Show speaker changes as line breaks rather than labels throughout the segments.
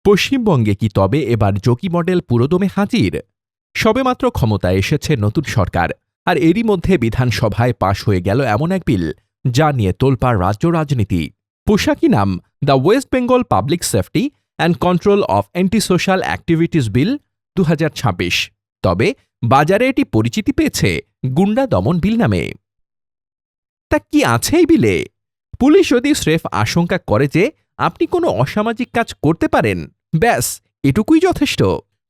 পশ্চিমবঙ্গে কি তবে এবার জকি মডেল পুরোদমে হাজির? সবেমাত্র ক্ষমতায় এসেছে নতুন সরকার, আর এরই মধ্যে বিধানসভায় পাশ হয়ে গেল এমন এক বিল যা নিয়ে তোলপাড় রাজ্য রাজনীতি। পোশাকি নাম the West Bengal public safety and control of antisocial activities bill ২০২৬। তবে বাজারে এটি পরিচিতি পেয়েছে গুন্ডা দমন বিল নামে। তা কি আছে এই বিলে? পুলিশ যদি স্রেফ আশঙ্কা করে যে আপনি কোনো অসামাজিক কাজ করতে পারেন, ব্যাস এটুকুই যথেষ্ট।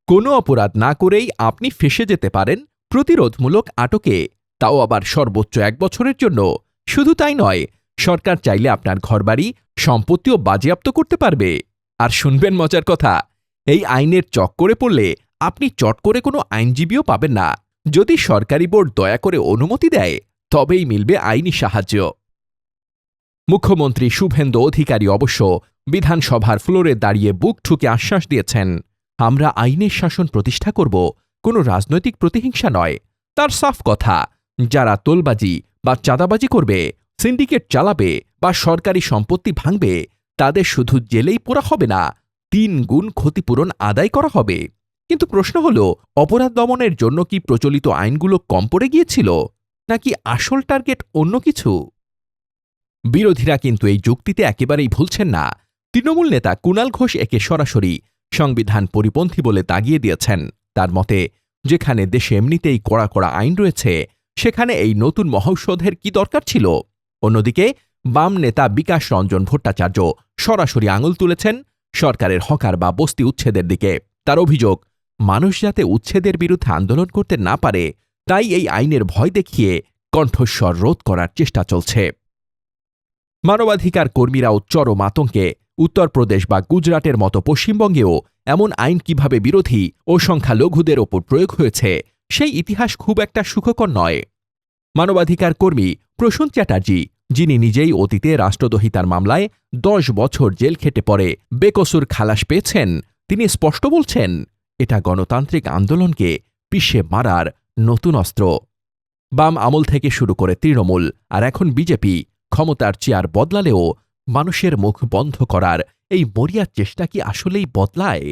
কোনো অপরাধ না করেই আপনি ফেঁসে যেতে পারেন প্রতিরোধমূলক আটকে, তাও আবার সর্বোচ্চ ১ বছরের জন্য। শুধু তাই নয়, সরকার চাইলে আপনার ঘরবাড়ি, সম্পত্তিও বাজেয়াপ্ত করতে পারবে। আর শুনবেন মজার কথা, এই আইনের চক্করে পড়লে আপনি চট করে কোনো আইনজীবীও পাবেন না। যদি সরকারি বোর্ড দয়া করে অনুমতি দেয়, তবেই মিলবে আইনি সাহায্য। মুখ্যমন্ত্রী শুভেন্দু অধিকারী অবশ্য বিধানসভার ফ্লোরে দাঁড়িয়ে বুক ঠুকে আশ্বাস দিয়েছেন, আমরা আইনের শাসন প্রতিষ্ঠা করব, কোনো রাজনৈতিক প্রতিহিংসা নয়। তার সাফ কথা, যারা তোলবাজি বা চাঁদাবাজি করবে, সিন্ডিকেট চালাবে বা সরকারি সম্পত্তি ভাঙবে, তাদের শুধু জেলেই পোড়া হবে না, ৩ গুণ ক্ষতিপূরণ আদায় করা হবে। কিন্তু প্রশ্ন হল, অপরাধ দমনের জন্য কি প্রচলিত আইনগুলো কম পড়ে গিয়েছিল, নাকি আসল টার্গেট অন্য কিছু? বিরোধীরা কিন্তু এই যুক্তিতে একেবারেই ভুলছেন না। তৃণমূল নেতা কুণাল ঘোষ একে সরাসরি সংবিধান পরিপন্থী বলে দাগিয়ে দিয়েছেন। তার মতে, যেখানে দেশে এমনিতেই কড়া কড়া আইন রয়েছে, সেখানে এই নতুন মহৌষধের কি দরকার ছিল? অন্যদিকে বাম নেতা বিকাশ রঞ্জন ভট্টাচার্য সরাসরি আঙুল তুলেছেন সরকারের হকার বা বস্তি উচ্ছেদের দিকে। তার অভিযোগ, মানুষ যাতে উচ্ছেদের বিরুদ্ধে আন্দোলন করতে না পারে, তাই এই আইনের ভয় দেখিয়ে কণ্ঠস্বর রোধ করার চেষ্টা চলছে। মানবাধিকার কর্মীরাও চরম আতঙ্কে। উত্তরপ্রদেশ বা গুজরাটের মতো পশ্চিমবঙ্গেও এমন আইন কিভাবে বিরোধী ও সংখ্যালঘুদের ওপর প্রয়োগ হয়েছে, সেই ইতিহাস খুব একটা সুখকর নয়। মানবাধিকার কর্মী প্রসূন চ্যাটার্জি, যিনি নিজেই অতীতে রাষ্ট্রদ্রোহিতার মামলায় ১০ বছর জেল খেটে পড়ে বেকসুর খালাস পেয়েছেন, তিনি স্পষ্ট বলছেন, এটা গণতান্ত্রিক আন্দোলনকে পিষে মারার নতুন অস্ত্র। বাম আমল থেকে শুরু করে তৃণমূল আর এখন বিজেপি ক্ষমতার চেয়ার বদলালেও মানুষের মুখ বন্ধ করার এই মরিয়ার চেষ্টা কি আসলেই বদলায়?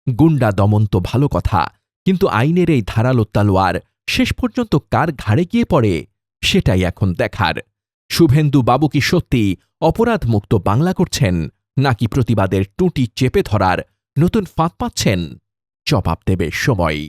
গুন্ডা দমন তো ভালো কথা, কিন্তু আইনের এই ধারালো তলোয়ার শেষ পর্যন্ত কার ঘাড়ে গিয়ে পড়ে, সেটাই এখন দেখার। শুভেন্দু বাবু কি সত্যি অপরাধমুক্ত বাংলা করছেন, নাকি প্রতিবাদের টুঁটি চেপে ধরার নতুন ফাঁদ পাচ্ছেন? জবাব দেবে সময়।